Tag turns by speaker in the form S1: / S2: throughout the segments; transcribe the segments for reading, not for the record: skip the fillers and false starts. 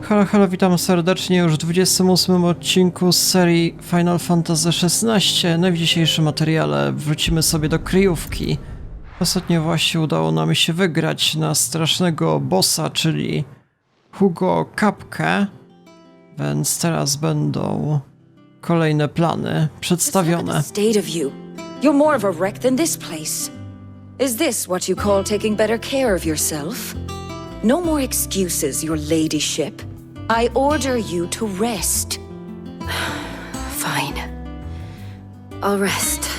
S1: Halo, halo, witam serdecznie już w 28 odcinku z serii Final Fantasy XVI. No i w dzisiejszym materiale wrócimy sobie do kryjówki. Ostatnio właśnie udało nam się wygrać na strasznego bossa, czyli Hugo Kapkę, więc teraz będą kolejne plany przedstawione.
S2: You're more of a wreck than this place. Is this what you call taking better care of yourself? No more excuses, your ladyship. I order you to rest. Fine. I'll rest.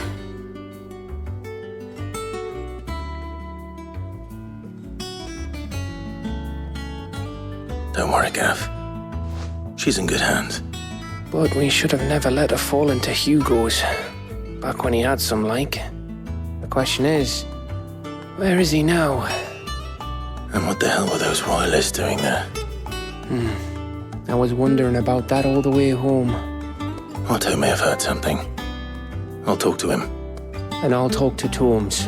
S3: Don't worry, Gav. She's in good hands.
S4: But we should have never let her fall into Hugo's. Back when he had some like. The question is, where is he now?
S3: And what the hell were those royalists doing there?
S4: I was wondering about that all the way home.
S3: Otto may have heard something. I'll talk to him.
S4: And I'll talk to Tomes.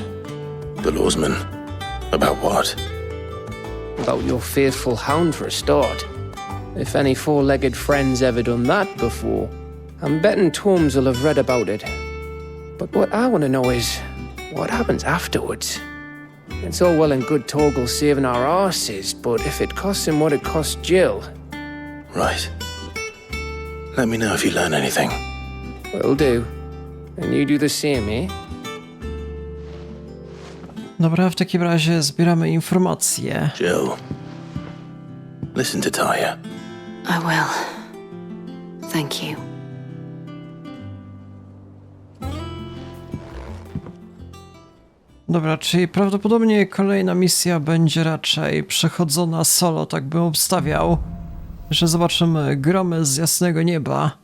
S3: The lawsman. About what?
S4: About your faithful hound for a start. If any four-legged friend's ever done that before, I'm betting Tomes will have read about it. But what I want to know is, what happens afterwards? It's all well and good Torgal saving our arses, but if it costs him what it cost Jill...
S3: Right. Let me know if you learn anything.
S4: Will do. And you do the same, eh?
S1: Dobra, w takim razie zbieramy informacje.
S3: Jill. Listen to Taya.
S2: I will. Thank you.
S1: Dobra, czyli prawdopodobnie kolejna misja będzie raczej przechodzona solo, tak bym obstawiał. Że zobaczymy gromy z jasnego nieba.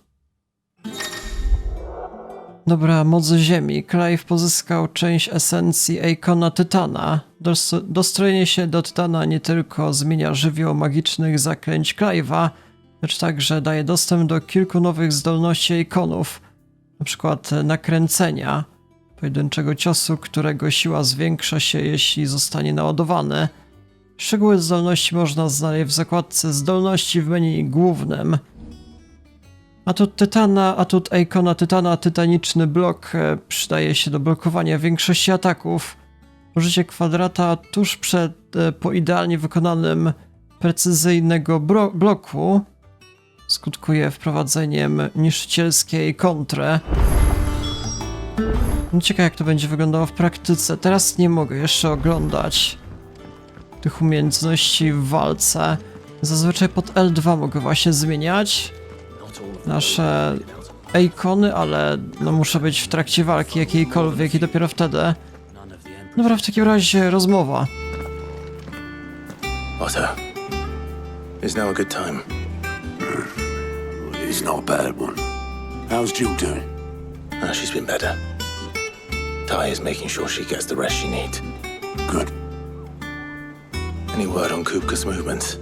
S1: Dobra, moc ziemi. Clive pozyskał część esencji Eikona Tytana. Dostrojenie się do Tytana nie tylko zmienia żywioł magicznych zaklęć Clive'a, lecz także daje dostęp do kilku nowych zdolności Eikonów, na przykład nakręcenia, pojedynczego ciosu, którego siła zwiększa się, jeśli zostanie naładowany. Szczegóły zdolności można znaleźć w zakładce zdolności w menu głównym. Atut Tytana, atut Eikona Tytana, tytaniczny blok przydaje się do blokowania większości ataków. Użycie kwadrata tuż po idealnie wykonanym precyzyjnego bloku skutkuje wprowadzeniem niszczycielskiej kontry. Ciekawe, jak to będzie wyglądało w praktyce. Teraz nie mogę jeszcze oglądać tych umiejętności w walce. Zazwyczaj pod L2 mogę właśnie zmieniać nasze Eikony, ale no muszę być w trakcie walki jakiejkolwiek i dopiero wtedy. Dobra, w takim razie rozmowa.
S3: Otto. Is now a good time?
S5: It's not a bad one. How's Jill doing?
S3: Oh, she's been better. Taya's making sure she gets the rest she needs.
S5: Good.
S3: Any word on Kupka's movements?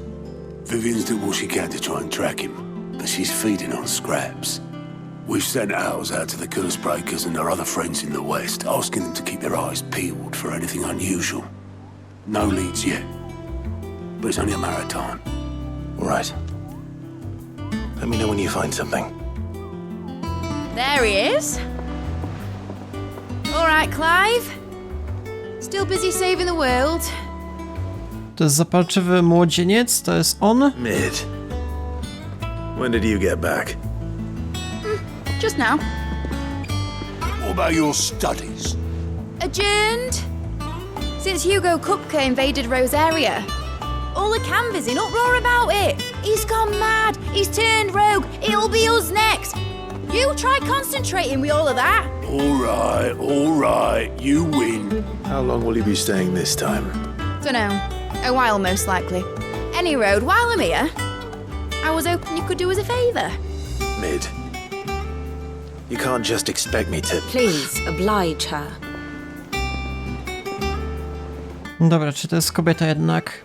S5: Vivian's did what she can to try and track him, but she's feeding on scraps. We've sent ours out to the curse breakers and their other friends in the west, asking them to keep their eyes peeled for anything unusual. No leads yet, but it's only a matter of time.
S3: All right. Let me know when you find something.
S6: There he is. All right, Clive. Still busy saving the world.
S1: To jest zapalczywy młodzieniec? To jest on?
S3: Mid. When did you get back?
S6: Just now.
S5: What about your studies?
S6: Adjourned. Since Hugo Kupka invaded Rosaria. All the canvas in uproar about it. He's gone mad. He's turned rogue. It'll be us next. You try concentrating with all of that.
S5: All right, you win.
S3: How long will you be staying this time?
S6: Dunno. A while, most likely. Any road, while I'm here, I was hoping you could do us a favour.
S3: Mid. You can't just expect me to...
S2: Please, oblige her.
S1: Dobra, czy to jest kobieta jednak?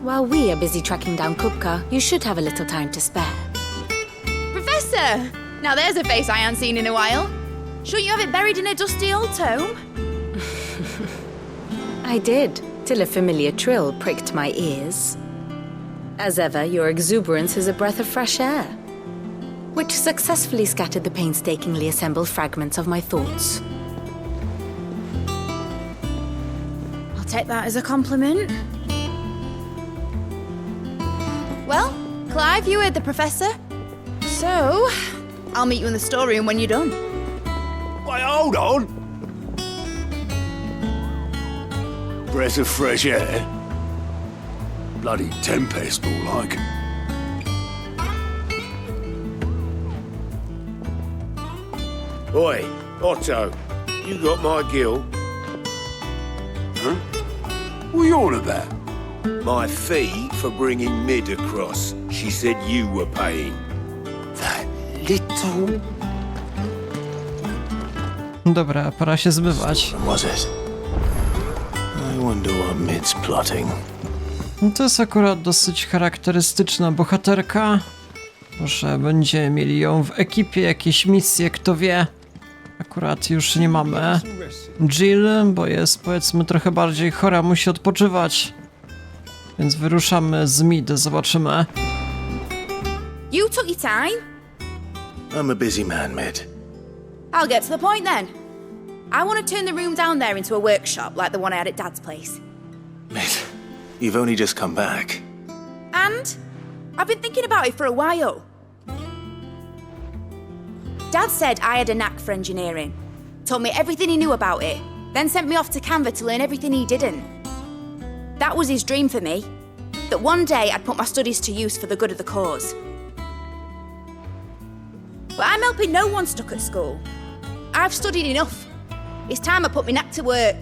S2: While we are busy tracking down Kupka, you should have a little time to spare.
S6: Professor! Now there's a face I haven't seen in a while. Shouldn't you have it buried in a dusty old tome?
S2: I did, till a familiar trill pricked my ears. As ever, your exuberance is a breath of fresh air, which successfully scattered the painstakingly assembled fragments of my thoughts.
S6: I'll take that as a compliment. Well, Clive, you heard the professor. So, I'll meet you in the storeroom when you're done.
S5: Wait, hold on! Breath of fresh air? Bloody tempest, more like.
S7: Oi, Otto, you got my gill?
S5: Huh? What are you on about?
S7: My fee for bringing Mid across. She said you were paying.
S5: That little...
S1: Dobra, pora się zbywać.
S3: Was it? I wonder what Mid's plotting.
S1: No to jest akurat dosyć charakterystyczna bohaterka. Może będziemy mieli ją w ekipie, jakieś misje, kto wie. Akurat już nie mamy Jill, bo jest powiedzmy trochę bardziej chora, musi odpoczywać. Więc wyruszamy z Mid, zobaczymy.
S6: You took your time?
S3: I'm a busy man, Mid.
S6: I'll get to the point then. I want to turn the room down there into a workshop like the one I had at Dad's place.
S3: Mid, you've only just come back.
S6: And I've been thinking about it for a while. Dad said I had a knack for engineering, told me everything he knew about it, then sent me off to Canva to learn everything he didn't. That was his dream for me, that one day I'd put my studies to use for the good of the cause. But I'm helping no one stuck at school. I've studied enough. It's time I put my knack to work.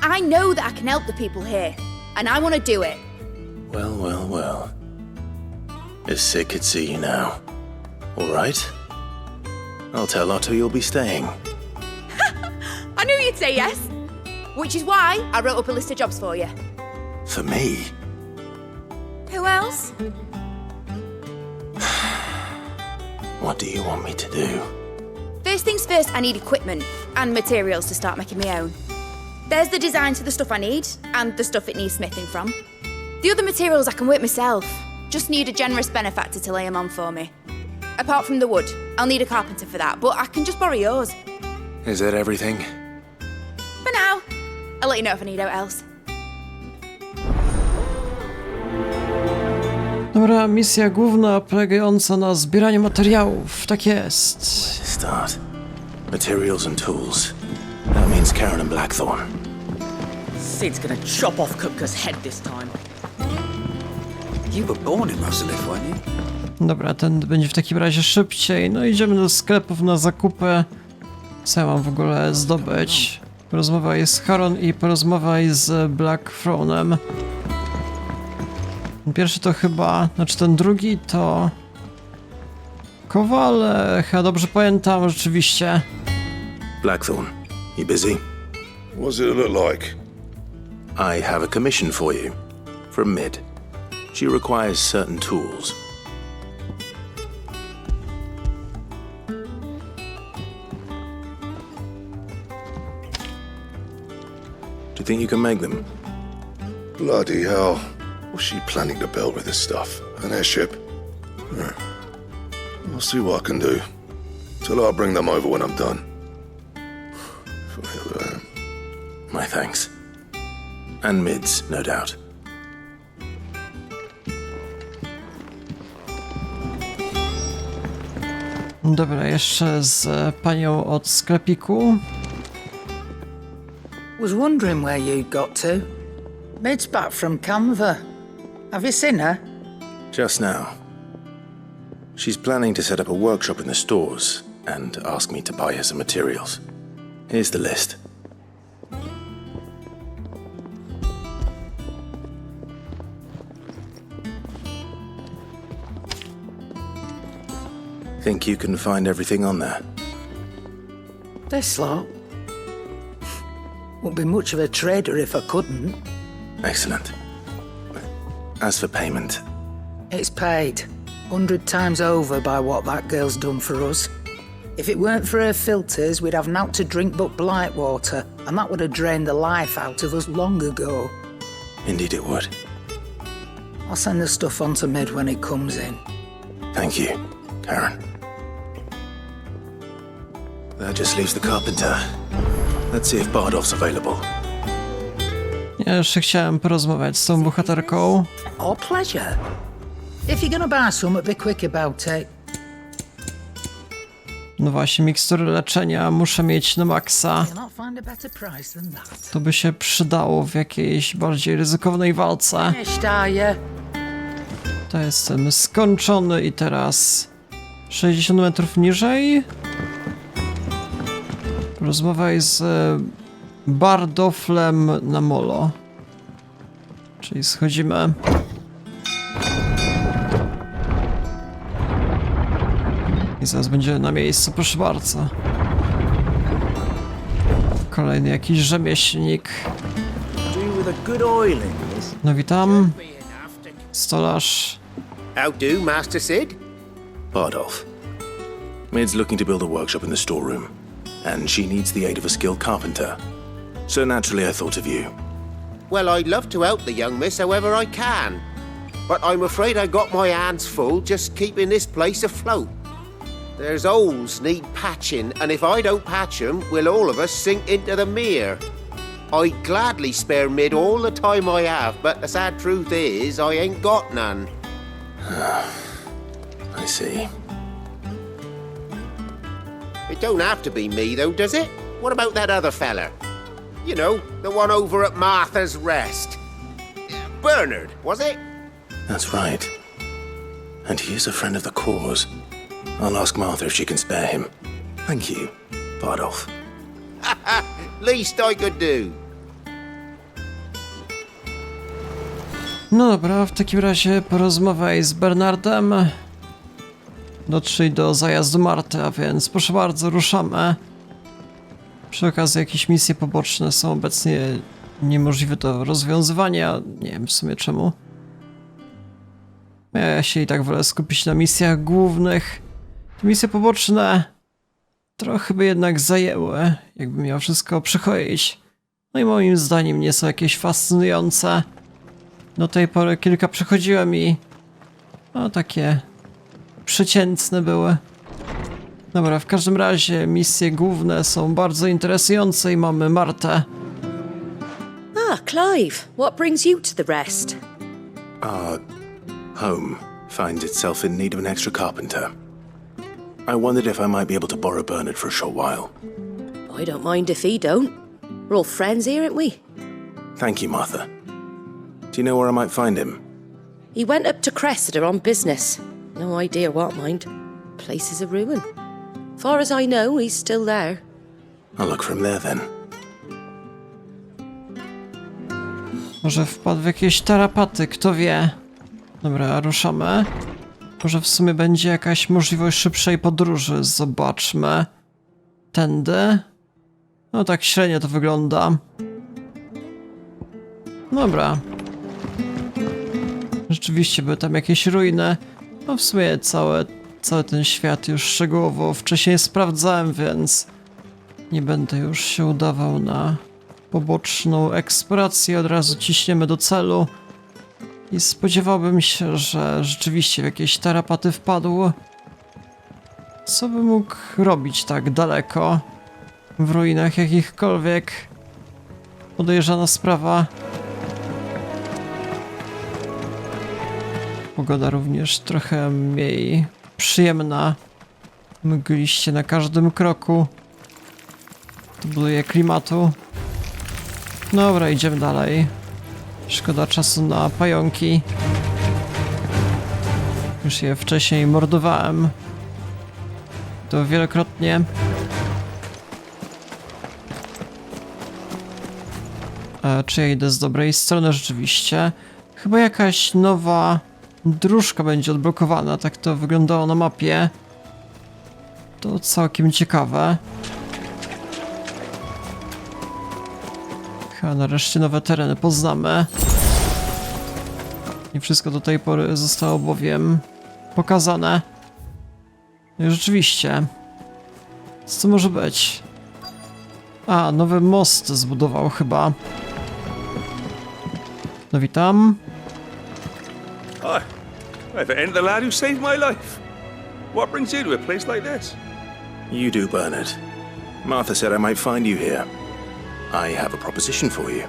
S6: I know that I can help the people here, and I want to do it.
S3: Well, well, well. If Sid could see you now. All right. I'll tell Otto you'll be staying.
S6: I knew you'd say yes. Which is why I wrote up a list of jobs for you.
S3: For me?
S6: Who else?
S3: What do you want me to do?
S6: First things first, I need equipment and materials to start making my own. There's the designs for the stuff I need and the stuff it needs smithing from. The other materials I can work myself. Just need a generous benefactor to lay them on for me. Apart from the wood, I'll need a carpenter for that, but I can just borrow yours.
S3: Is that everything?
S6: For now. I'll let you know if I need out else.
S1: Dobra, misja główna polegająca na zbieraniu materiałów. Tak jest.
S3: Start. Materials and tools. That means Karen and Blackthorn.
S8: Sid's gonna chop off Kupka's head this time. You were born in Rosalith, weren't you?
S1: Dobra, ten będzie w takim razie szybciej. No idziemy do sklepów na zakupy. Co ja mam w ogóle zdobyć? Porozmawiaj z Haron i porozmawiaj z Blackthornem. Pierwszy to chyba, znaczy ten drugi to... Kowal, chyba dobrze pamiętam, rzeczywiście.
S3: Blackthorn, you busy?
S5: What's it look like?
S3: I have a commission for you. From Mid. She requires certain tools. Do you think you can make them?
S9: Bloody hell. What's she planning to build with this stuff? An airship? I'll see what I can do. Till I'll bring them over when I'm done.
S3: My thanks. And Mid's, no doubt.
S1: Dobra, jeszcze z panią od sklepiku.
S8: Was wondering where you got to. Mid's back from Canva. Have you seen her?
S3: Just now. She's planning to set up a workshop in the stores and ask me to buy her some materials. Here's the list. Think you can find everything on there?
S8: This lot. Wouldn't be much of a trader if I couldn't.
S3: Excellent. As for payment,
S8: It's paid 100 times over by what that girl's done for us. If it weren't for her filters, we'd have naught to drink but blight water, and that would have drained the life out of us long ago.
S3: indeed it would.
S8: I'll send the stuff on to Mid when it comes in.
S3: Thank you, Karen. That just leaves the carpenter. Let's see if Bardolph's available.
S1: Ja jeszcze chciałem porozmawiać z tą bohaterką.
S8: Our pleasure. If you're gonna buy some, be quick about it.
S1: No właśnie, mikstury leczenia muszę mieć na maksa.
S8: You'll not find a better price than that.
S1: To by się przydało w jakiejś bardziej ryzykownej walce.
S8: Finished, are you?
S1: To jestem skończony i teraz 60 metrów niżej. Rozmawiaj z Bardolphem na molo. Czyli schodzimy. I zaraz będzie na miejscu, proszę bardzo. Kolejny jakiś rzemieślnik. No witam. Stolarz.
S7: How do, Master Sid?
S3: Bardolph. Mid's looking to build a workshop in the storeroom, and she needs the aid of a skilled carpenter. So naturally I thought of you.
S7: Well, I'd love to help the young miss however I can. But I'm afraid I got my hands full just keeping this place afloat. There's holes need patching, and if I don't patch them, will all of us sink into the mere. I'd gladly spare Mid all the time I have, but the sad truth is, I ain't got none.
S3: I see.
S7: It don't have to be me, though, does it? What about that other fella? You know, the one over at Martha's Rest. Bernard, was it?
S3: That's right. And he is a friend of the cause. I'll ask Martha if she can spare him. Thank you, Bardolph.
S7: Least I could do.
S1: No dobra, w takim razie porozmawiaj z Bernardem. Dotrzyj do zajazdu Marty, a więc proszę bardzo, ruszamy. Przy okazji jakieś misje poboczne są obecnie niemożliwe do rozwiązywania. Nie wiem w sumie czemu. Ja się i tak wolę skupić na misjach głównych. Te misje poboczne trochę by jednak zajęły, jakbym miał wszystko przykroić. No i moim zdaniem nie są jakieś fascynujące. Do tej pory kilka przechodziłem i no takie przeciętne były. Dobra, w każdym razie misje główne są bardzo interesujące i mamy Martę.
S10: Ah, Clive, what brings you to the rest?
S3: Our home finds itself in need of an extra carpenter. I wondered if I might be able to borrow Bernard for a short while.
S10: I don't mind if he don't. We're all friends here, aren't we?
S3: Thank you, Martha. Do you know where I might find him?
S10: He went up to Cressida on business. No idea what, mind. Place is a ruin. Far as I know, he's still there.
S3: I'll look for him there then.
S1: Może wpadł w jakieś tarapaty, kto wie. Dobra, ruszamy. Może w sumie będzie jakaś możliwość szybszej podróży. Zobaczmy. Tędy. No tak średnio to wygląda. Dobra. Rzeczywiście były tam jakieś ruiny. No w sumie cały ten świat już szczegółowo wcześniej sprawdzałem, więc nie będę już się udawał na poboczną eksplorację. Od razu ciśniemy do celu. I spodziewałbym się, że rzeczywiście w jakieś tarapaty wpadł. Co by mógł robić tak daleko? W ruinach jakichkolwiek? Podejrzana sprawa. Pogoda również trochę mniej przyjemna. Mgliście na każdym kroku. Dubluje klimatu. Dobra, idziemy dalej. Szkoda czasu na pająki. Już je wcześniej mordowałem. To wielokrotnie. A czy ja idę z dobrej strony rzeczywiście? Chyba jakaś nowa dróżka będzie odblokowana. Tak to wyglądało na mapie. To całkiem ciekawe. Chyba nareszcie nowe tereny poznamy. Nie wszystko do tej pory zostało bowiem pokazane. No i rzeczywiście. Co to może być? A, nowy most zbudował chyba. No witam.
S11: Hi. If it ain't the lad who saved my life. What brings you to a place like this?
S3: You do, Bernard. Martha said I might find you here. I have a proposition for you.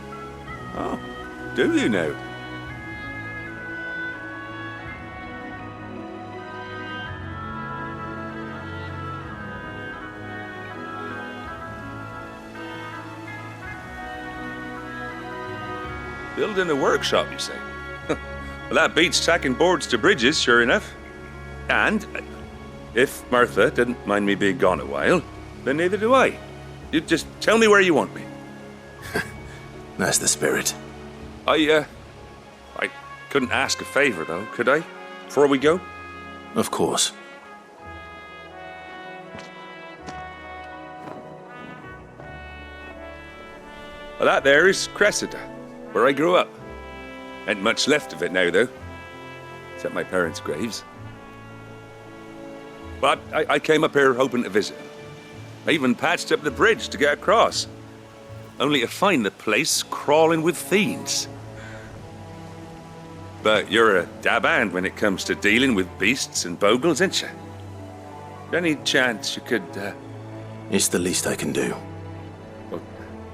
S11: Oh, do you now? Building a workshop, you say? Well, that beats tacking boards to bridges, sure enough. And if Martha didn't mind me being gone a while, then neither do I. You just tell me where you want me.
S3: That's the spirit.
S11: I couldn't ask a favor, though, could I? Before we go?
S3: Of course.
S11: Well, that there is Cressida, where I grew up. Ain't much left of it now, though. Except my parents' graves. But I came up here hoping to visit. I even patched up the bridge to get across. Only to find the place crawling with fiends. But you're a dab hand when it comes to dealing with beasts and bogles, ain't you? Any chance you could,
S3: It's the least I can do.
S11: Well,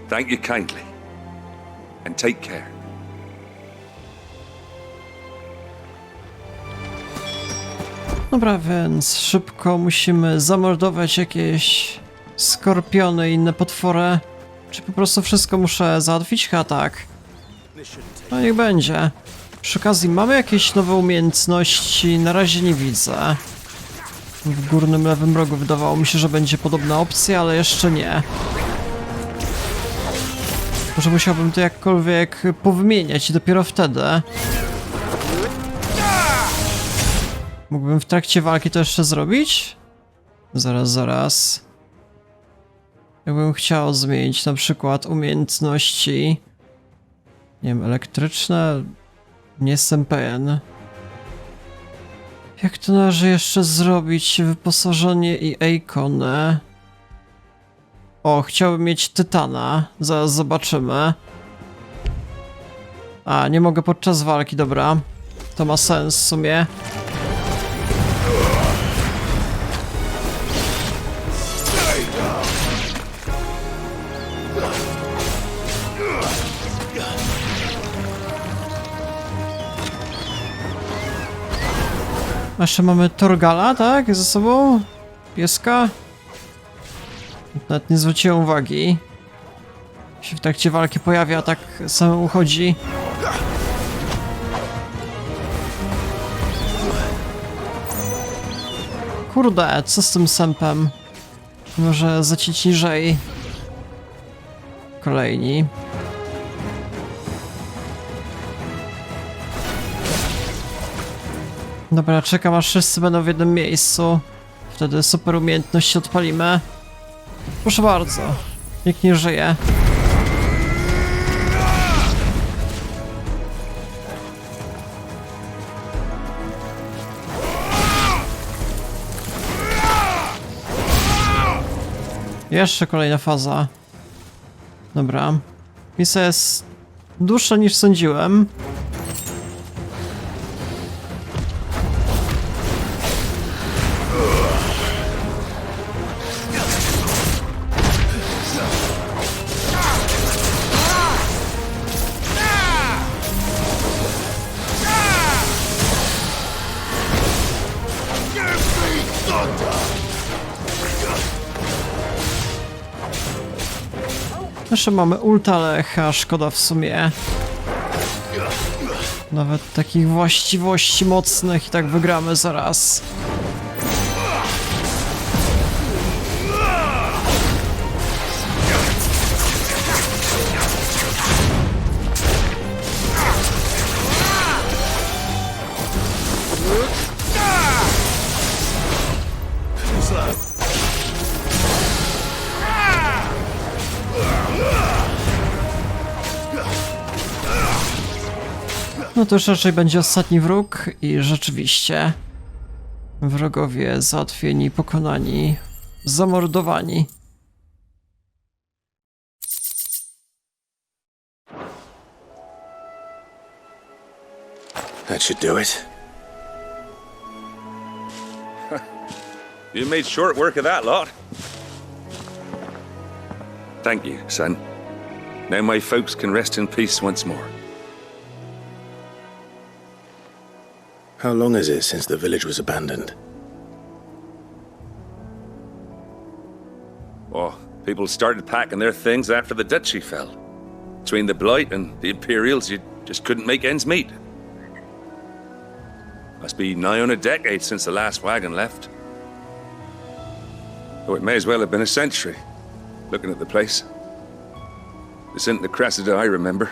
S11: thank you kindly. And take care.
S1: Dobra, więc szybko musimy zamordować jakieś skorpiony i inne potwory. Czy po prostu wszystko muszę załatwić? Chyba tak. No niech będzie. Przy okazji mamy jakieś nowe umiejętności? Na razie nie widzę. W górnym lewym rogu wydawało mi się, że będzie podobna opcja, ale jeszcze nie. Może musiałbym to jakkolwiek powymieniać i dopiero wtedy. Mógłbym w trakcie walki to jeszcze zrobić? Zaraz. Jakbym chciał zmienić na przykład umiejętności, nie wiem, elektryczne, nie jestem pewien. Jak to należy jeszcze zrobić? Wyposażenie i ikony. O, chciałbym mieć tytana. Zaraz zobaczymy. A, nie mogę podczas walki, dobra. To ma sens w sumie. A jeszcze mamy Torgala, tak? Ze sobą? Pieska? Nawet nie zwróciłem uwagi. Się w trakcie walki pojawia, tak samo uchodzi. Kurde, co z tym sępem? Może zacić niżej. Kolejni. Dobra, czekam aż wszyscy będą w jednym miejscu. Wtedy super umiejętności odpalimy. Proszę bardzo. Nikt nie żyje. Jeszcze kolejna faza. Dobra. Misja jest dłuższa niż sądziłem. Jeszcze mamy ulta, ale chyba szkoda w sumie. Nawet takich właściwości mocnych i tak wygramy zaraz. No to już raczej będzie ostatni wróg i rzeczywiście wrogowie załatwieni, pokonani, zamordowani.
S3: That should do it.
S11: You made short work of that lot. Thank you, son. Now my folks can rest in peace once more.
S3: How long is it since the village was abandoned?
S11: Oh, people started packing their things after the duchy fell. Between the Blight and the Imperials, you just couldn't make ends meet. Must be nigh on a decade since the last wagon left. Oh, it may as well have been a century, looking at the place. This isn't the Cressida I remember.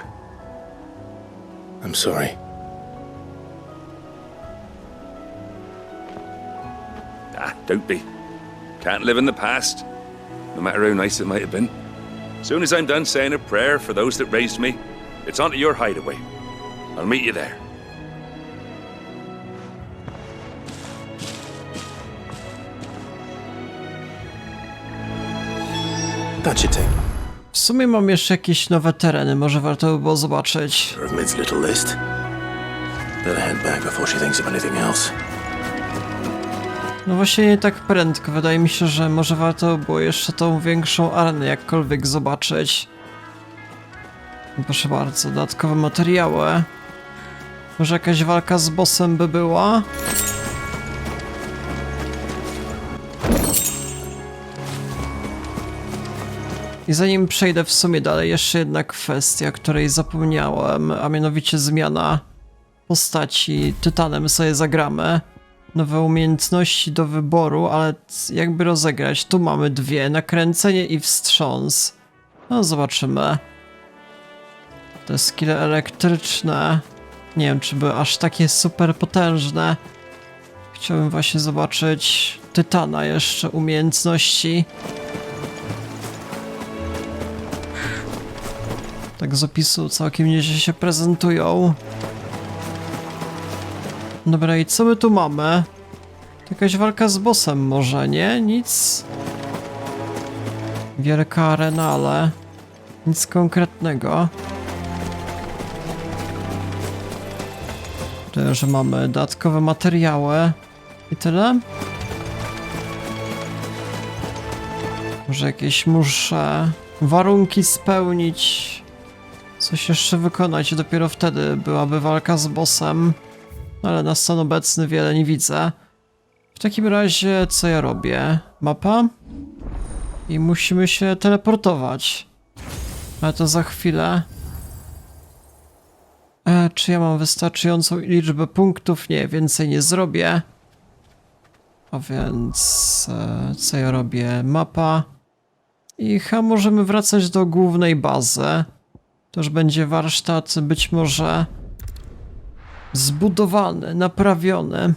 S3: I'm sorry.
S11: Don't be. Can't live in the past, no matter how nice it might have been. Soon as I'm done saying a prayer for those that raised me, it's onto your hideaway. I'll meet you there.
S3: That should take.
S1: W sumie mam jeszcze jakieś nowe tereny, może warto by było zobaczyć.
S3: Of Mid's little list. Better head back before she thinks of anything else.
S1: No właśnie nie tak prędko, wydaje mi się, że może warto by było jeszcze tą większą arenę jakkolwiek zobaczyć. Proszę bardzo, dodatkowe materiały. Może jakaś walka z bossem by była? I zanim przejdę w sumie dalej, jeszcze jedna kwestia, której zapomniałem, a mianowicie zmiana postaci. Tytanem sobie zagramy. Nowe umiejętności do wyboru, ale jakby rozegrać? Tu mamy dwie, nakręcenie i wstrząs. No zobaczymy. Te skille elektryczne. Nie wiem, czy by aż takie super potężne. Chciałbym właśnie zobaczyć Tytana jeszcze, umiejętności. Tak z opisu całkiem nieźle się prezentują. Dobra, i co my tu mamy? Jakaś walka z bossem może, nie? Nic. Wielka arena, ale nic konkretnego. Tyle, że mamy dodatkowe materiały. I tyle? Może jakieś muszę warunki spełnić. Coś jeszcze wykonać, dopiero wtedy byłaby walka z bossem. Ale na stan obecny wiele nie widzę. W takim razie co ja robię? Mapa? I musimy się teleportować. Ale to za chwilę. Czy ja mam wystarczającą liczbę punktów? Nie, więcej nie zrobię. A więc... co ja robię? Mapa. I możemy wracać do głównej bazy. To już będzie warsztat być może zbudowany, naprawiony.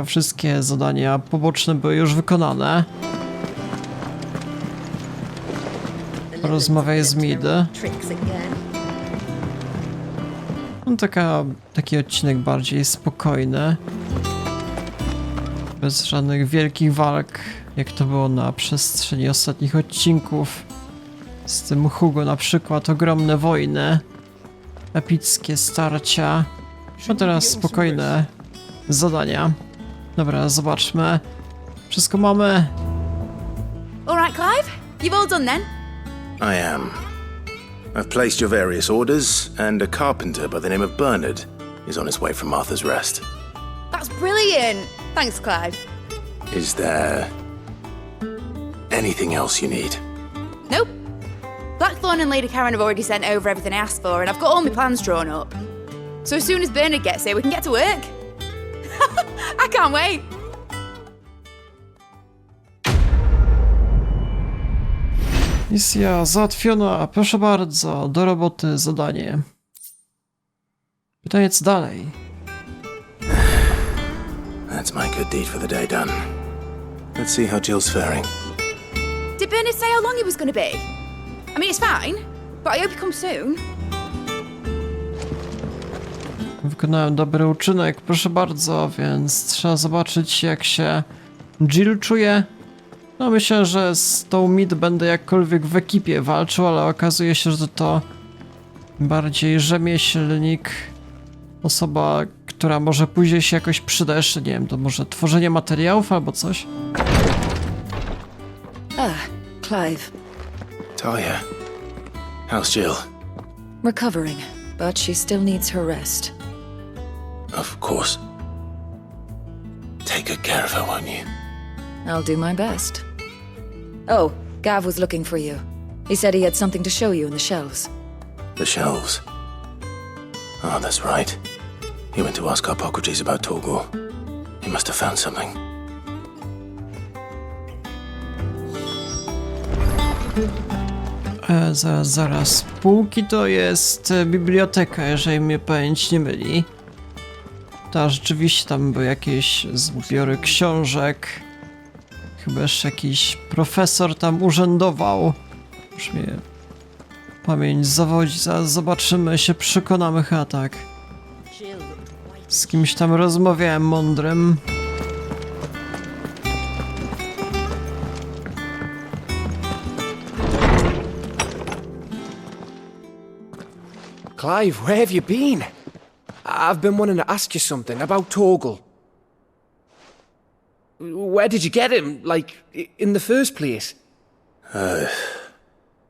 S1: Wszystkie zadania poboczne były już wykonane. Rozmawiaj z Mid. No taki odcinek bardziej spokojny. Bez żadnych wielkich walk, jak to było na przestrzeni ostatnich odcinków. Z tym Hugo na przykład, ogromne wojny. Epickie starcia. A teraz spokojne zadania. Dobra, zobaczmy. Wszystko mamy.
S6: Alright, Clive? You've all done then?
S3: I am. I've placed your various orders, and a carpenter by the name of Bernard is on his way from Arthur's Rest.
S6: That's brilliant! Thanks, Clive.
S3: Is there anything else you need?
S6: Nope. Blackthorn and Lady Karen have already sent over everything I asked for, and I've got all my plans drawn up. So as soon as Bernard gets here, we can get to work. I can't wait.
S1: Misja załatwiona, proszę bardzo, do roboty zadanie. Pytanie co dalej?
S3: That's my good deed for the day done. Let's see how Jill's faring.
S6: Did Bernard say how long he was going to be? I mean, it's fine, but I hope he comes soon.
S1: Wykonałem dobry uczynek, proszę bardzo, więc trzeba zobaczyć jak się Jill czuje. No myślę, że z tą Mid będę jakkolwiek w ekipie walczył, ale okazuje się, że to bardziej rzemieślnik osoba, która może później się jakoś przyda, jeszcze nie wiem, to może tworzenie materiałów albo coś?
S2: Clive.
S3: Talia, how's Jill?
S2: Recovering, but she still needs her rest.
S3: Of course. Take good care of her, won't you?
S2: I'll do my best. Oh, Gav was looking for you. He said he had something to show you in the shelves.
S3: The shelves. Oh, that's right. He went to ask Hippocrates about Torgor. He must have found something.
S1: Zaraz. Półki to jest biblioteka, jeżeli mnie pamięć nie myli. Ta rzeczywiście tam były jakieś zbiory książek. Chyba jeszcze jakiś profesor tam urzędował. Już mnie pamięć zawodzi, zaraz zobaczymy, się przekonamy, chyba tak. Z kimś tam rozmawiałem mądrym.
S4: Clive, where have you been? I've been wanting to ask you something about Torgal. Where did you get him, like, in the first place?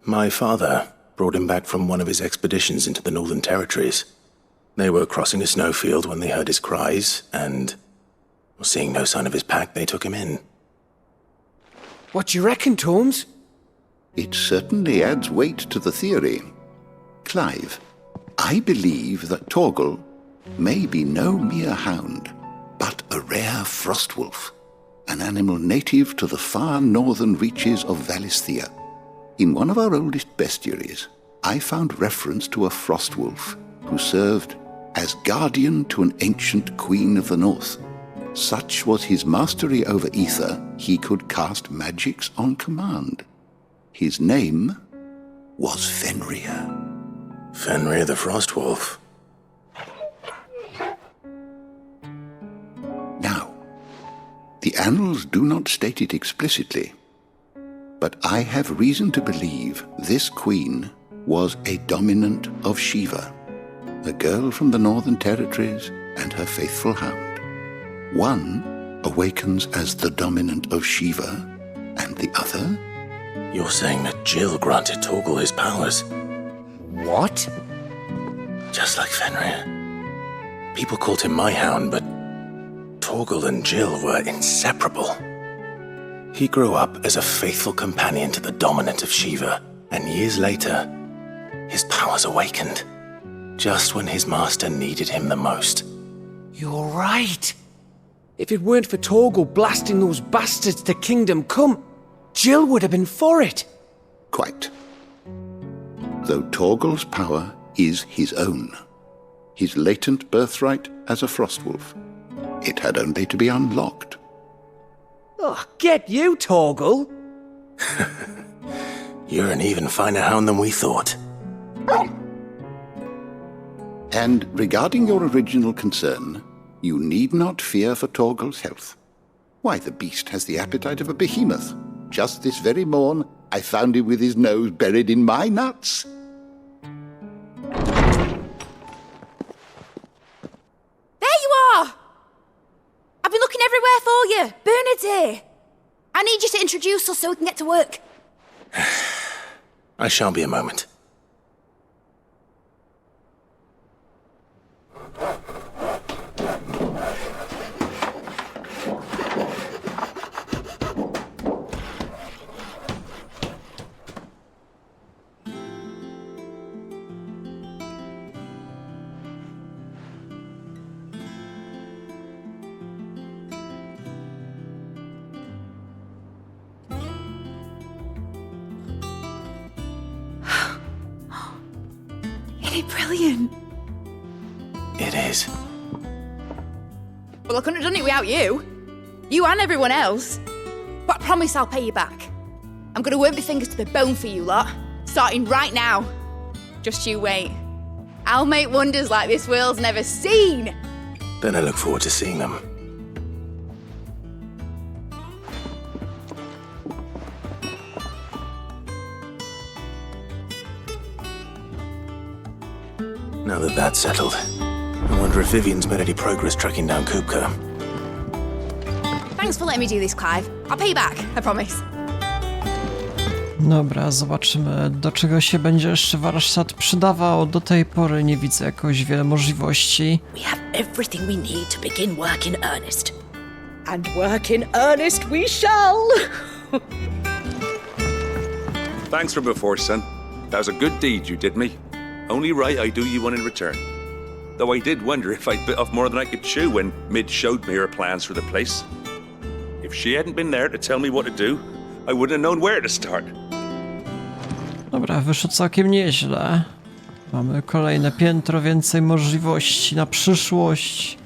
S3: My father brought him back from one of his expeditions into the Northern Territories. They were crossing a snowfield when they heard his cries, and seeing no sign of his pack, they took him in.
S4: What do you reckon, Torms?
S12: It certainly adds weight to the theory. Clive, I believe that Torgal may be no mere hound, but a rare frostwolf, an animal native to the far northern reaches of Valisthea. In one of our oldest bestiaries, I found reference to a frostwolf who served as guardian to an ancient queen of the north. Such was his mastery over ether, he could cast magics on command. His name was Fenrir.
S3: Fenrir the Frostwolf.
S12: Now, the annals do not state it explicitly, but I have reason to believe this queen was a dominant of Shiva, a girl from the Northern Territories and her faithful hound. One awakens as the dominant of Shiva, and the other?
S3: You're saying that Jill granted Torgal his powers?
S4: What?
S3: Just like Fenrir. People called him my hound, but Torgal and Jill were inseparable. He grew up as a faithful companion to the dominant of Shiva, and years later, his powers awakened, just when his master needed him the most.
S4: You're right. If it weren't for Torgal blasting those bastards to Kingdom Come, Jill would have been for it.
S12: Quite. Though Torgal's power is his own, his latent birthright as a frostwolf, it had only to be unlocked.
S4: Oh, get you, Torgal!
S3: You're an even finer hound than we thought.
S12: And regarding your original concern, you need not fear for Torgal's health. Why, the beast has the appetite of a behemoth. Just this very morn, I found him with his nose buried in my nuts.
S6: There you are! I've been looking everywhere for you. Bernard's here. I need you to introduce us so we can get to work.
S3: I shan't be a moment.
S6: Isn't it brilliant?
S3: It is.
S6: Well, I couldn't have done it without you. You and everyone else. But I promise I'll pay you back. I'm gonna work my fingers to the bone for you lot, starting right now. Just you wait. I'll make wonders like this world's never seen.
S3: Then I look forward to seeing them. Now that that's settled, I wonder wonder if Vivian's made any progress tracking down Kupka.
S6: Thanks for letting me do this, Clive. I'll pay you back, I promise.
S1: Dobra, zobaczymy, do czego się będzie jeszcze warsztat przydawał. Do tej pory nie widzę jakoś wiele możliwości.
S10: We have everything we need to begin work in earnest. And work in earnest we shall!
S11: Thanks from before, son. That was a good deed you did me. Only right I do you one in return. Though I did wonder if I'd bit off more than I could chew when Mid showed me her plans for the place. If she hadn't been there to tell me what to do, I wouldn't have known where to start.
S1: Dobra, wyszło całkiem nieźle. Mamy kolejne piętro, więcej możliwości na przyszłość.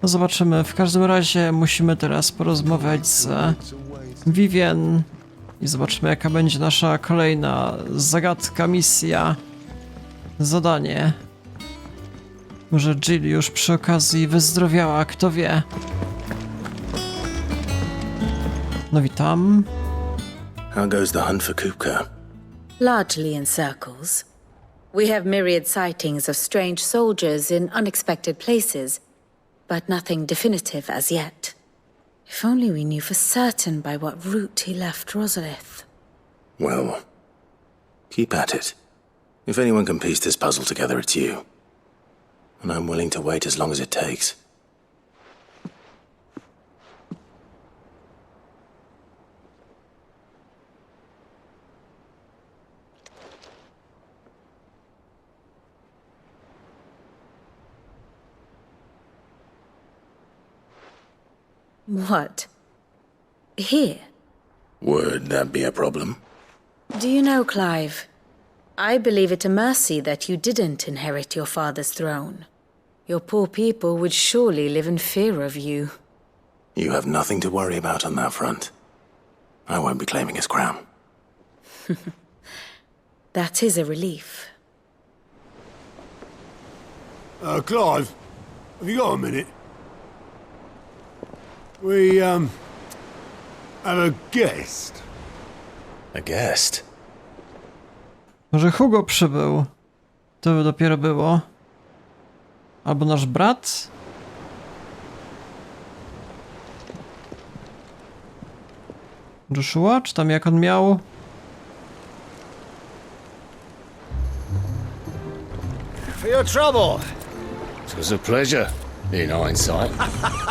S1: No zobaczymy. W każdym razie musimy teraz porozmawiać z Vivian i zobaczymy, jaka będzie nasza kolejna zagadka, misja, zadanie. Może Jill już przy okazji wyzdrowiała, kto wie. No witam.
S3: How goes the hunt for Kupka?
S2: Largely in circles. We have myriad sightings of strange soldiers in unexpected places, but nothing definitive as yet. If only we knew for certain by what route he left Rosalith.
S3: Well, keep at it. If anyone can piece this puzzle together, it's you. And I'm willing to wait as long as it takes.
S2: What? Here?
S3: Would that be a problem?
S2: Do you know, Clive, I believe it a mercy that you didn't inherit your father's throne. Your poor people would surely live in fear of you.
S3: You have nothing to worry about on that front. I won't be claiming his crown.
S2: That is a relief.
S5: Clive, have you got a minute? We, have a guest.
S3: A guest?
S1: Może Hugo przybył. To by dopiero było. Albo nasz brat? Joshua? Czy tam jak on miał?
S13: For your trouble. It was a pleasure, in hindsight.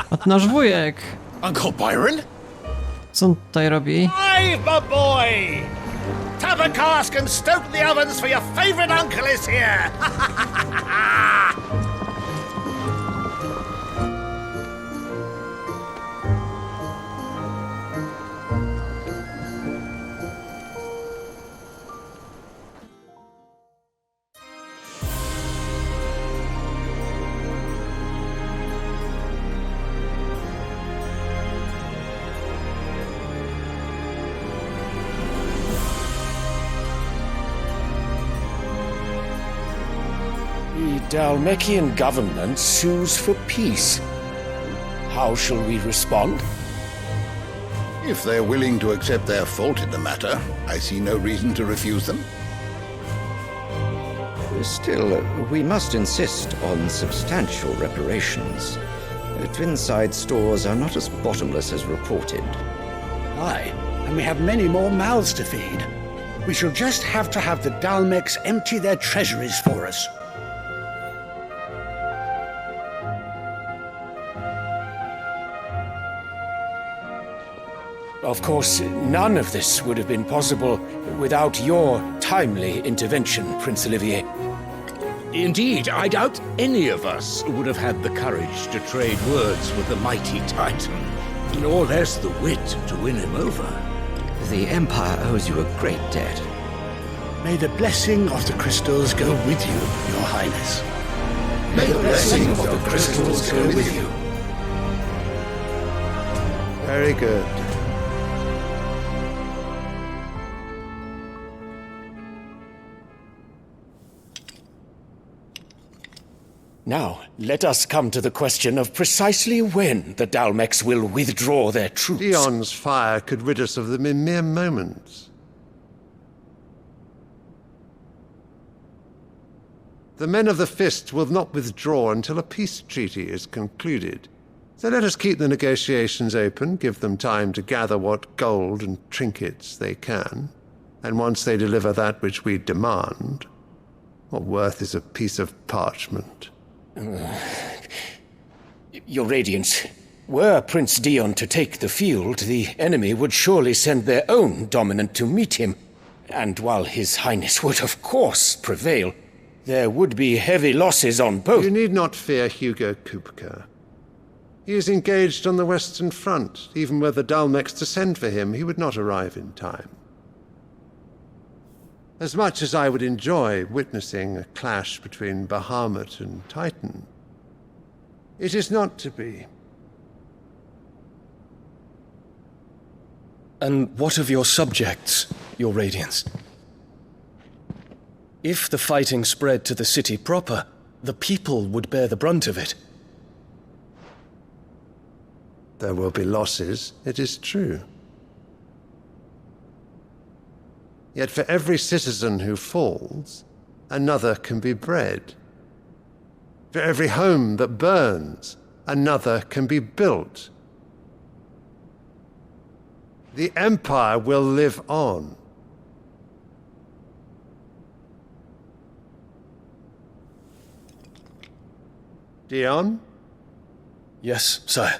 S1: A to nasz wujek.
S13: Uncle Byron?
S1: Co on tutaj robi?
S13: Clive, my boy! Tap a cask and stoke the ovens, for your favourite uncle is here!
S14: The Dalmekian government sues for peace. How shall we respond?
S12: If they're willing to accept their fault in the matter, I see no reason to refuse them.
S15: Still, we must insist on substantial reparations. Twinside stores are not as bottomless as reported.
S16: Aye, and we have many more mouths to feed. We shall just have to have the Dalmeks empty their treasuries for us.
S14: Of course, none of this would have been possible without your timely intervention, Prince Olivier.
S5: Indeed, I doubt any of us would have had the courage to trade words with the mighty Titan, nor less the wit to win him over.
S15: The Empire owes you a great debt.
S16: May the blessing of the crystals go with you, Your Highness.
S12: May the blessing of the crystals go with you.
S7: Very good.
S14: Now, let us come to the question of precisely when the Dalmeks will withdraw their troops.
S17: Dion's fire could rid us of them in mere moments. The men of the Fist will not withdraw until a peace treaty is concluded. So let us keep the negotiations open, give them time to gather what gold and trinkets they can, and once they deliver that which we demand, what worth is a piece of parchment?
S14: Your Radiance, were Prince Dion to take the field, the enemy would surely send their own dominant to meet him. And while His Highness would of course prevail, there would be heavy losses on both.
S17: You need not fear Hugo Kupka. He is engaged on the Western Front. Even were the Dalmex to send for him, he would not arrive in time. As much as I would enjoy witnessing a clash between Bahamut and Titan, it is not to be.
S18: And what of your subjects, Your Radiance? If the fighting spread to the city proper, the people would bear the brunt of it.
S17: There will be losses, it is true. Yet for every citizen who falls, another can be bred. For every home that burns, another can be built. The Empire will live on. Dion?
S18: Yes, sire.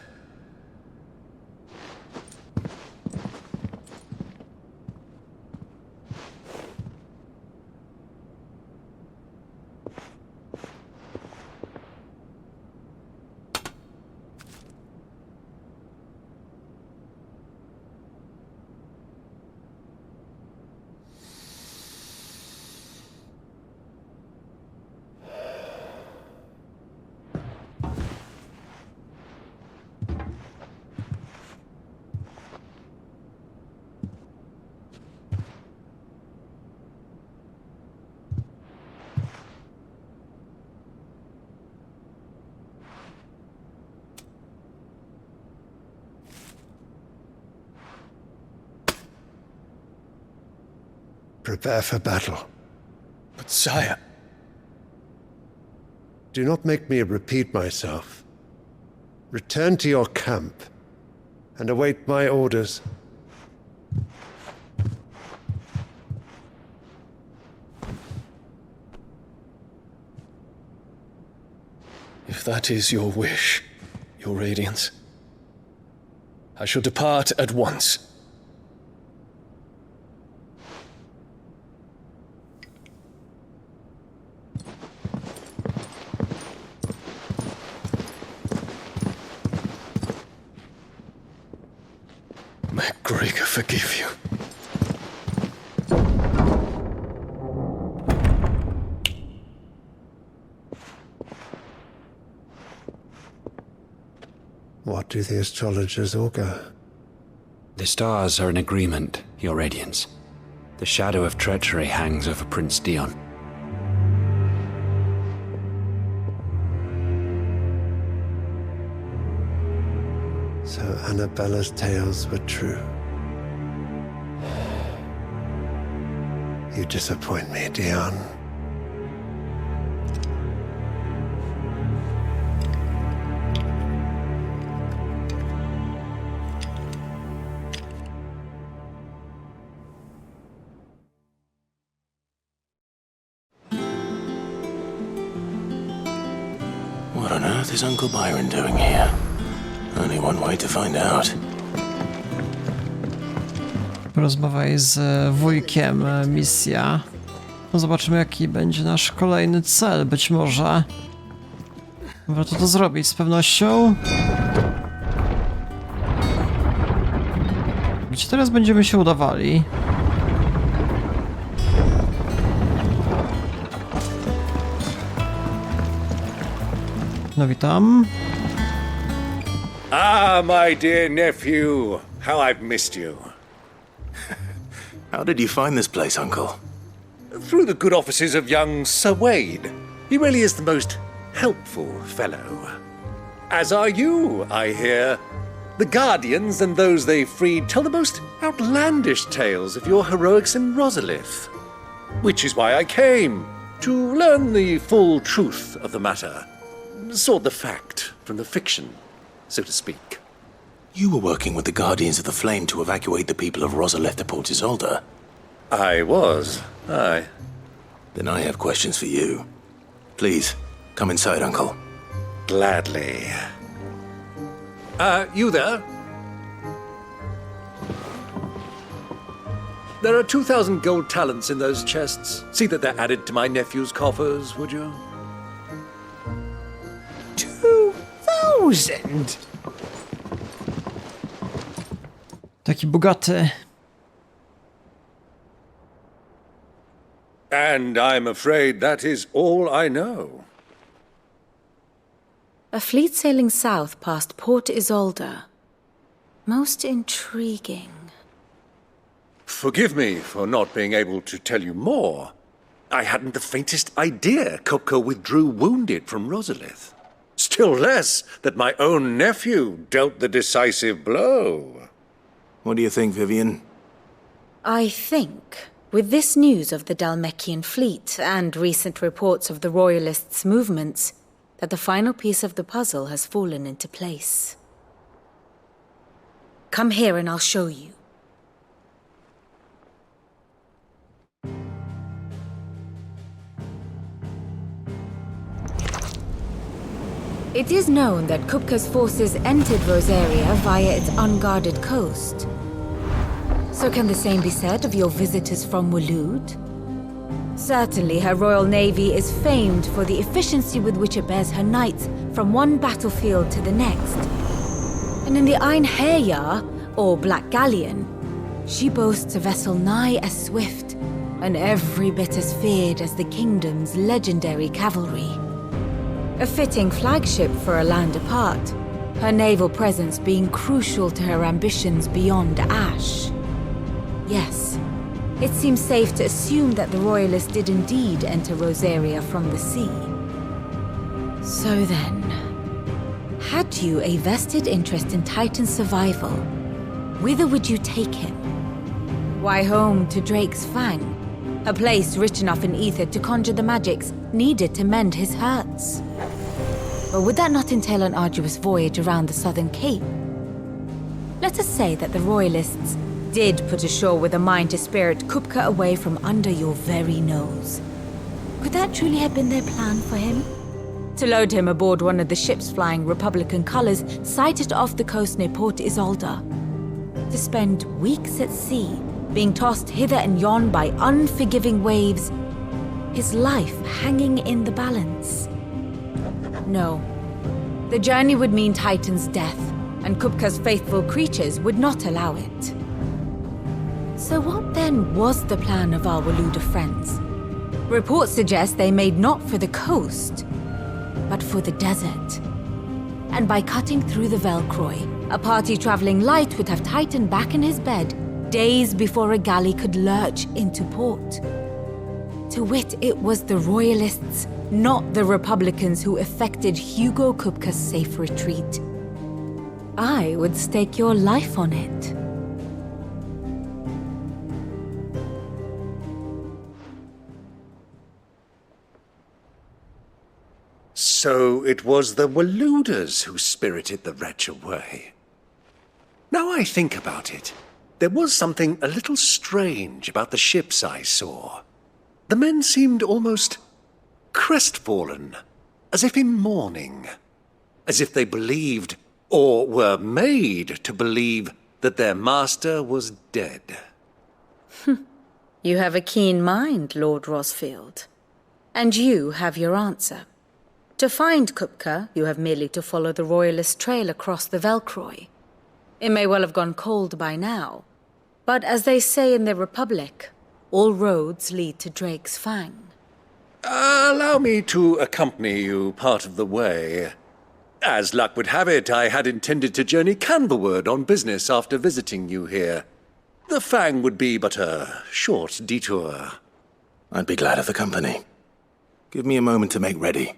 S17: Prepare for battle.
S18: But sire...
S17: Do not make me repeat myself. Return to your camp and await my orders.
S18: If that is your wish, Your Radiance, I shall depart at once. May Gregor forgive you.
S17: What do the astrologers augur?
S19: The stars are in agreement, Your Radiance. The shadow of treachery hangs over Prince Dion.
S17: So Annabella's tales were true. You disappoint me, Dion.
S3: What on earth is Uncle Byron doing here? Only one way to find out.
S1: Porozmawiaj z wujkiem, misja. No zobaczymy, jaki będzie nasz kolejny cel. Być może warto to zrobić z pewnością. Gdzie teraz będziemy się udawali? No witam.
S13: Ah, my dear nephew, how I've missed you.
S3: How did you find this place, Uncle?
S13: Through the good offices of young Sir Wade. He really is the most helpful fellow. As are you, I hear. The Guardians and those they freed tell the most outlandish tales of your heroics in Rosalith. Which is why I came. To learn the full truth of the matter. Sort the fact from the fiction, so to speak.
S3: You were working with the Guardians of the Flame to evacuate the people of Rosalith de Port Isolde.
S13: I was, aye.
S3: Then I have questions for you. Please, come inside, Uncle.
S13: Gladly. You there? There are 2,000 gold talents in those chests. See that they're added to my nephew's coffers, would you?
S8: 2,000?
S1: Taki bogaty.
S13: And I'm afraid that is all I know.
S2: A fleet sailing south past Port Isolde. Most intriguing.
S13: Forgive me for not being able to tell you more. I hadn't the faintest idea Kupka withdrew wounded from Rosalith. Still less that my own nephew dealt the decisive blow.
S3: What do you think, Vivian?
S2: I think, with this news of the Dhalmekian fleet and recent reports of the Royalists' movements, that the final piece of the puzzle has fallen into place. Come here and I'll show you. It is known that Kupka's forces entered Rosaria via its unguarded coast. So can the same be said of your visitors from Waloed? Certainly her royal navy is famed for the efficiency with which it bears her knights from one battlefield to the next. And in the Einherjar, or Black Galleon, she boasts a vessel nigh as swift and every bit as feared as the kingdom's legendary cavalry. A fitting flagship for a land apart, her naval presence being crucial to her ambitions beyond Ash. Yes, it seems safe to assume that the Royalists did indeed enter Rosaria from the sea. So then, had you a vested interest in Titan's survival, whither would you take him? Why, home to Drake's Fang, a place rich enough in ether to conjure the magics needed to mend his hurts. But would that not entail an arduous voyage around the southern cape? Let us say that the Royalists did put ashore with a mind to spirit Kupka away from under your very nose. Could that truly have been their plan for him? To load him aboard one of the ships flying Republican colors sighted off the coast near Port Isolde. To spend weeks at sea, being tossed hither and yon by unforgiving waves, his life hanging in the balance. No. The journey would mean Titan's death, and Kupka's faithful creatures would not allow it. So what then was the plan of our Waluda friends? Reports suggest they made not for the coast, but for the desert. And by cutting through the Velcroy, a party traveling light would have Titan back in his bed days before a galley could lurch into port. To wit, it was the Royalists, not the Republicans, who effected Hugo Kupka's safe retreat. I would stake your life on it.
S13: So it was the Waludas who spirited the wretch away. Now I think about it, there was something a little strange about the ships I saw. The men seemed almost crestfallen, as if in mourning, as if they believed, or were made to believe, that their master was dead.
S2: You have a keen mind, Lord Rosfield. And you have your answer. To find Kupka, you have merely to follow the Royalist trail across the Velcroy. It may well have gone cold by now, but as they say in the Republic, all roads lead to Drake's Fang.
S13: Allow me to accompany you part of the way. As luck would have it, I had intended to journey Canverward on business after visiting you here. The Fang would be but a short detour.
S3: I'd be glad of the company. Give me a moment to make ready.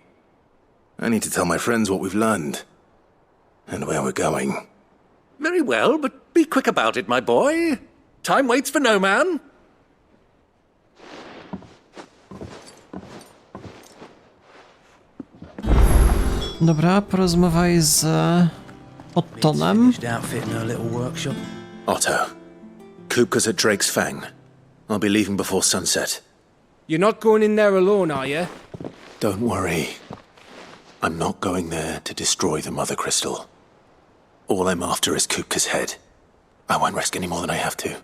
S3: I need to tell my friends what we've learned, and where we're going.
S13: Very well, but be quick about it, my boy. Time waits for no man.
S1: Dobra, porozmawiaj z Ottonem.
S3: Otto, Kupka's at Drake's Fang. I'll be leaving before sunset.
S4: You're not going in there alone, are you?
S3: Don't worry. I'm not going there to destroy the Mother Crystal. All I'm after is Kupka's head. I won't risk any more than I have to.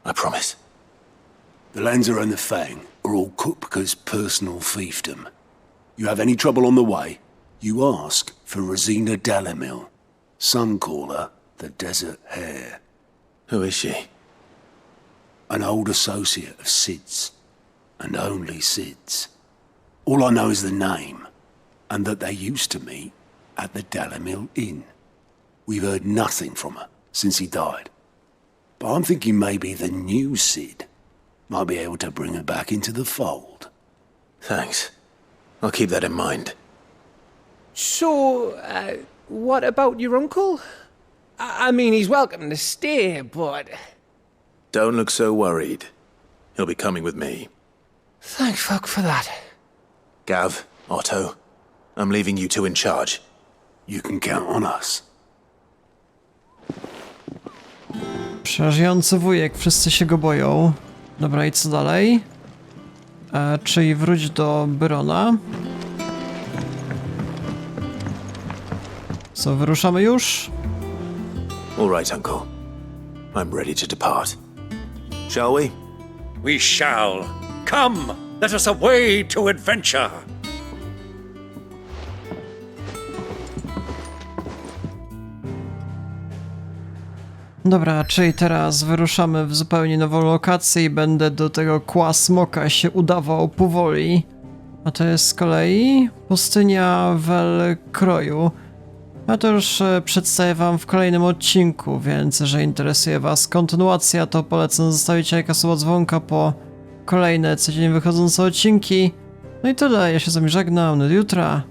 S3: I promise.
S5: The Lanza and the Fang are all Kupka's personal fiefdom. You have any trouble on the way, you ask for Rosina Dalamil. Some call her the Desert Hare.
S3: Who is she?
S5: An old associate of Sid's, and only Sid's. All I know is the name, and that they used to meet at the Dalamil Inn. We've heard nothing from her since he died. But I'm thinking maybe the new Sid might be able to bring her back into the fold.
S3: Thanks. I'll keep that in mind.
S4: So, what about your uncle? I mean, he's welcome to stay, but...
S3: Don't look so worried. He'll be coming with me.
S4: Thank fuck for that.
S3: Gav, Otto, I'm leaving you two in charge.
S5: You can count on us.
S1: Przerażający wujek, wszyscy się go boją. Dobra, i co dalej? Czyli wróć do Byrona. Co, wyruszamy już?
S3: All right, Uncle. I'm ready to depart. Shall we?
S13: We shall. Come, let us away to adventure.
S1: Dobra, czyli teraz wyruszamy w zupełnie nową lokację i będę do tego kła smoka się udawał powoli. A to jest z kolei pustynia Welkroju. A to już przedstawię wam w kolejnym odcinku, więc jeżeli interesuje was kontynuacja, to polecam zostawić lajka, suba, dzwonka po kolejne codziennie wychodzące odcinki. No i tyle, ja się z wami żegnam, do jutra.